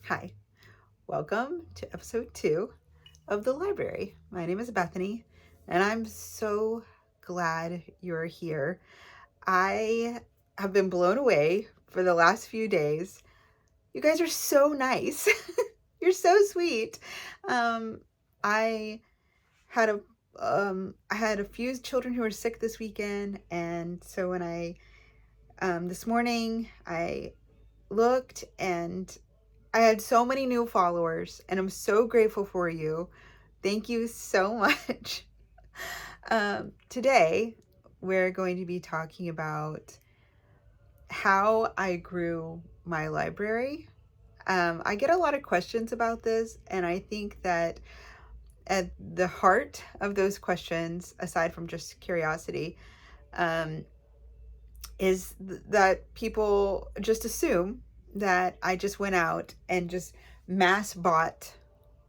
Hi, welcome to episode 2 of the library. My name is Bethany, and I'm so glad you're here. I have been blown away for the last few days. You guys are so nice. You're so sweet. Um, I had I had a few children who were sick this weekend, and so when I this morning I looked and I had so many new followers, and I'm so grateful for you. Thank you so much. Today, we're going to be talking about how I grew my library. I get a lot of questions about this, and I think that at the heart of those questions, aside from just curiosity, um, is that people just assume that I just went out and just mass bought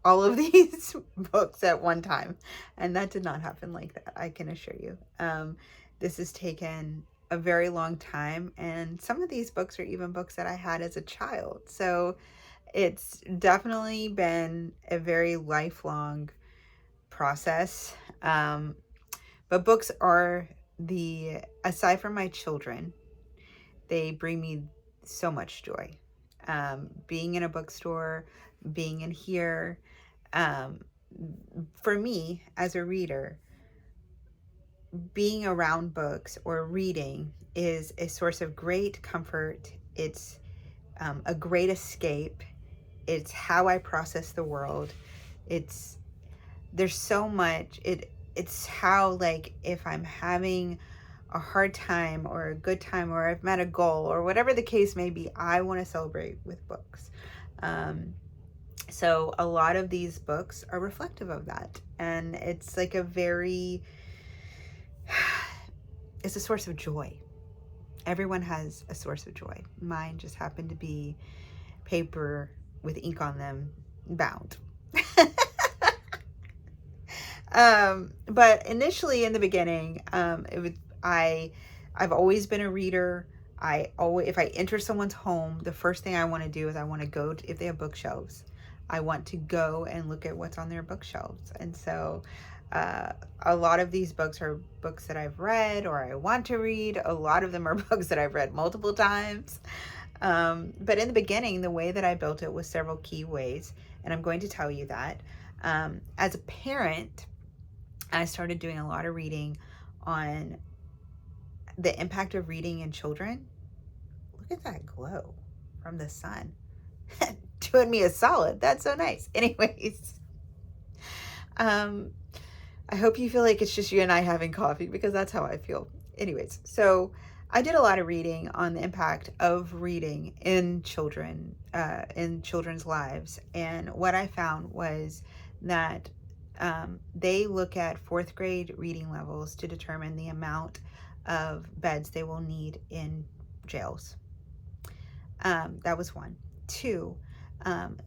all of these books at one time. And that did not happen like that, I can assure you. This has taken a very long time. And some of these books are even books that I had as a child. So it's definitely been a very lifelong process. But books are aside from my children, they bring me so much joy. Being in a bookstore, being in here, um, for me as a reader, being around books or reading is a source of great comfort. It's a great escape. It's how I process the world. It's there's so much. It's how, like, if I'm having a hard time or a good time or I've met a goal or whatever the case may be, I want to celebrate with books. So a lot of these books are reflective of that. And it's like it's a source of joy. Everyone has a source of joy. Mine just happened to be paper with ink on them, bound. But initially in the beginning, I've always been a reader. If I enter someone's home, the first thing I want to do is I want to go to, if they have bookshelves, I want to go and look at what's on their bookshelves. And so a lot of these books are books that I've read or I want to read. A lot of them are books that I've read multiple times. But in the beginning, the way that I built it was several key ways, and I'm going to tell you that. As a parent, I started doing a lot of reading on the impact of reading in children. Look at that glow from the sun. Doing me a solid. That's so nice. Anyways, I hope you feel like it's just you and I having coffee, because that's how I feel. Anyways, so I did a lot of reading on the impact of reading in children, in children's lives. And what I found was that they look at fourth grade reading levels to determine the amount of beds they will need in jails. That was one. Two,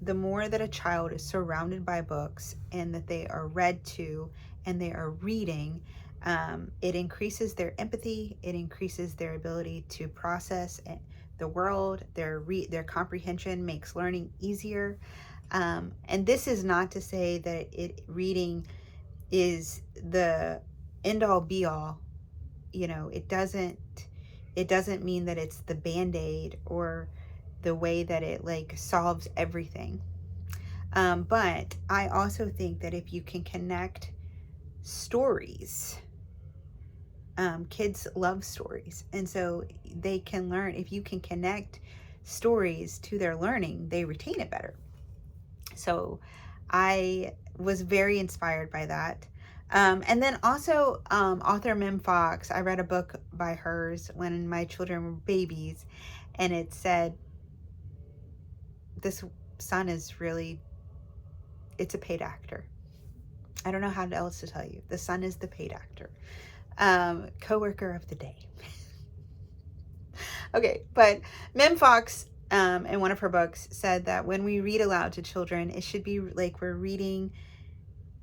the more that a child is surrounded by books and that they are read to and they are reading, it increases their empathy. It increases their ability to process the world. Their comprehension makes learning easier. And this is not to say that reading is the end all be all. It doesn't mean that it's the Band-Aid or the way that it like solves everything. But I also think that if you can connect stories, kids love stories. And so they can learn. If you can connect stories to their learning, they retain it better. So I was very inspired by that. And then also author Mem Fox, I read a book by hers when my children were babies, and it said, this son is really, it's a paid actor. I don't know how else to tell you. The son is the paid actor. Coworker of the day. Okay, but Mem Fox, in one of her books, said that when we read aloud to children, it should be like we're reading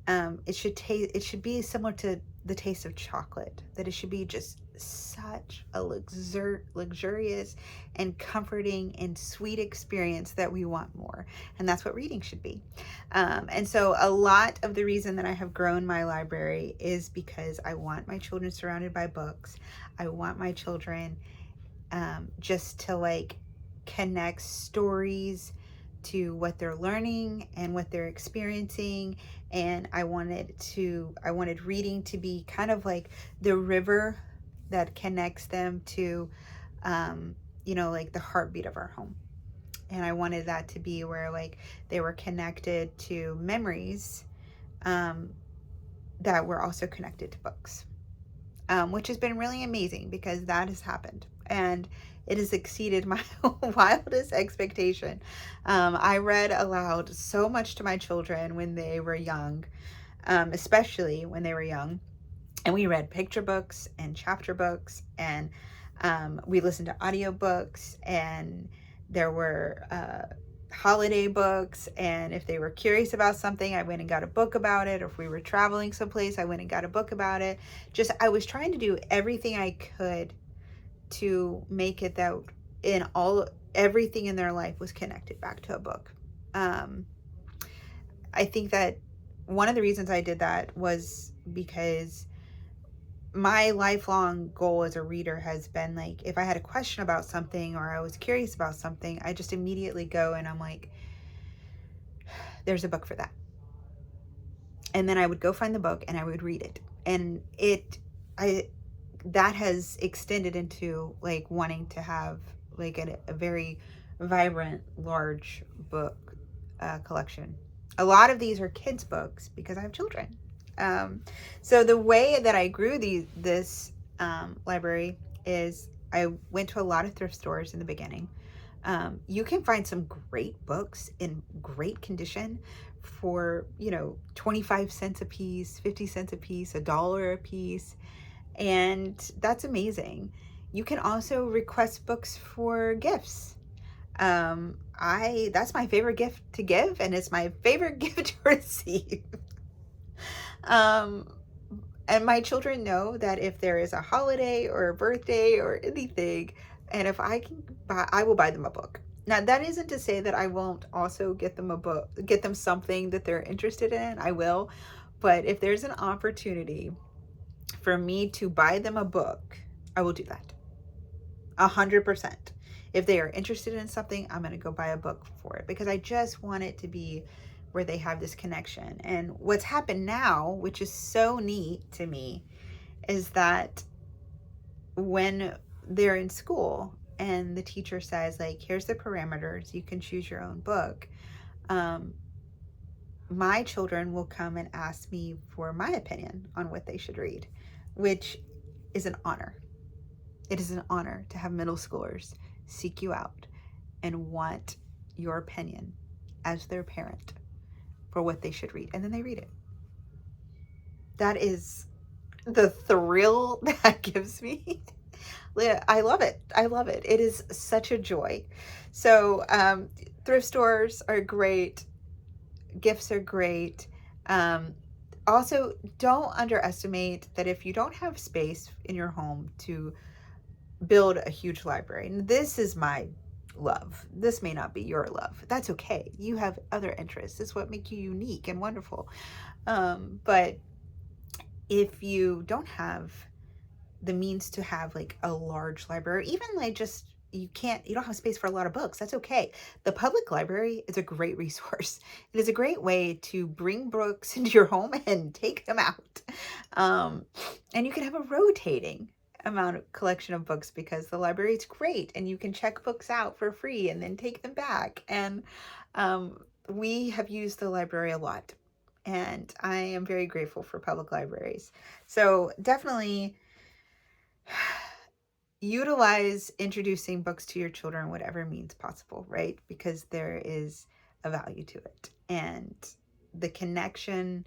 it should be similar to the taste of chocolate, that it should be just such a luxurious and comforting and sweet experience that we want more. And that's what reading should be. And so a lot of the reason that I have grown my library is because I want my children surrounded by books. I want my children just to like connect stories to what they're learning and what they're experiencing. And I wanted reading to be kind of like the river that connects them to like the heartbeat of our home. And I wanted that to be where like they were connected to memories that were also connected to books, which has been really amazing because that has happened. And it has exceeded my wildest expectation. I read aloud so much to my children when they were young, especially when they were young. And we read picture books and chapter books, and we listened to audiobooks, and there were holiday books. And if they were curious about something, I went and got a book about it. Or if we were traveling someplace, I went and got a book about it. Just, I was trying to do everything I could to make it that everything in their life was connected back to a book. I think that one of the reasons I did that was because my lifelong goal as a reader has been like, if I had a question about something or I was curious about something, I just immediately go and I'm like, there's a book for that. And then I would go find the book and I would read it. And that has extended into like wanting to have like a very vibrant, large book collection. A lot of these are kids' books because I have children. So the way that I grew this library is I went to a lot of thrift stores in the beginning. You can find some great books in great condition for 25 cents a piece, 50 cents a piece, $1 a piece. And that's amazing. You can also request books for gifts. That's my favorite gift to give, and it's my favorite gift to receive. And my children know that if there is a holiday or a birthday or anything, and if I can buy, I will buy them a book. Now, that isn't to say that I won't also get them something that they're interested in. I will. But if there's an opportunity for me to buy them a book, I will do that. 100%. If they are interested in something, I'm going to go buy a book for it because I just want it to be where they have this connection. And what's happened now, which is so neat to me, is that when they're in school and the teacher says, like, here's the parameters, you can choose your own book, my children will come and ask me for my opinion on what they should read, which is an honor. It is an honor to have middle schoolers seek you out and want your opinion as their parent for what they should read. And then they read it. That is the thrill that gives me. I love it. I love it. It is such a joy. So thrift stores are great. Gifts are great. Also, don't underestimate that if you don't have space in your home to build a huge library, and this is my love, this may not be your love, that's okay. You have other interests. It's what make you unique and wonderful. But if you don't have the means to have like a large library, even like just you don't have space for a lot of books, that's okay. The public library is a great resource. It is a great way to bring books into your home and take them out. And you can have a rotating amount of collection of books because the library is great and you can check books out for free and then take them back. And we have used the library a lot, and I am very grateful for public libraries. So definitely utilize introducing books to your children, whatever means possible, right? Because there is a value to it. And the connection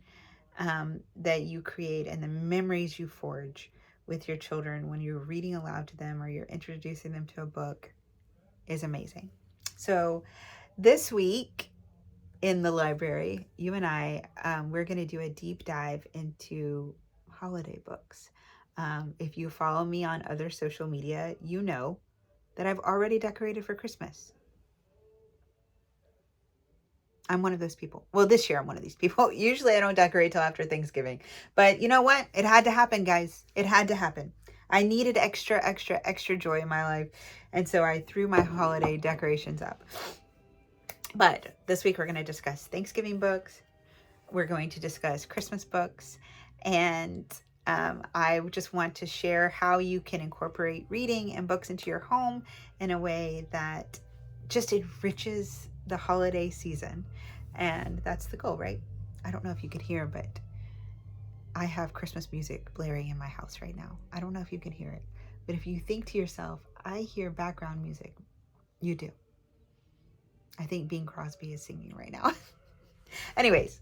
that you create and the memories you forge with your children when you're reading aloud to them or you're introducing them to a book is amazing. So this week, in the library, you and I, we're going to do a deep dive into holiday books. If you follow me on other social media, you know that I've already decorated for Christmas. I'm one of those people. Well, this year I'm one of these people. Usually I don't decorate till after Thanksgiving. But you know what? It had to happen, guys. It had to happen. I needed extra joy in my life. And so I threw my holiday decorations up. But this week we're going to discuss Thanksgiving books. We're going to discuss Christmas books. And I just want to share how you can incorporate reading and books into your home in a way that just enriches the holiday season. And that's the goal, right? I don't know if you can hear, but I have Christmas music blaring in my house right now. I don't know if you can hear it, but if you think to yourself, I hear background music, you do. I think Bing Crosby is singing right now. Anyways,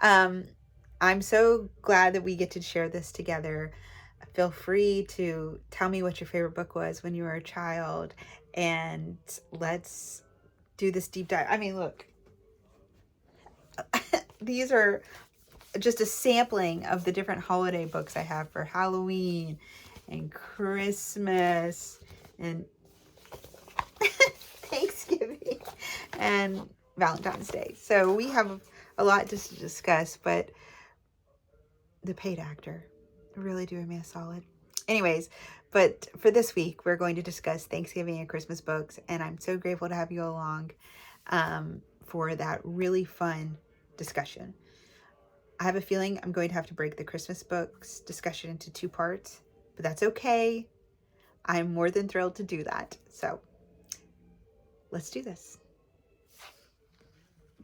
I'm so glad that we get to share this together. Feel free to tell me what your favorite book was when you were a child, and let's do this deep dive. I mean, look, these are just a sampling of the different holiday books I have for Halloween and Christmas and Thanksgiving and Valentine's Day. So we have a lot to discuss, but the paid actor really doing me a solid. Anyways, but for this week, we're going to discuss Thanksgiving and Christmas books, and I'm so grateful to have you along for that really fun discussion. I have a feeling I'm going to have to break the Christmas books discussion into 2 parts, but that's okay. I'm more than thrilled to do that. So let's do this.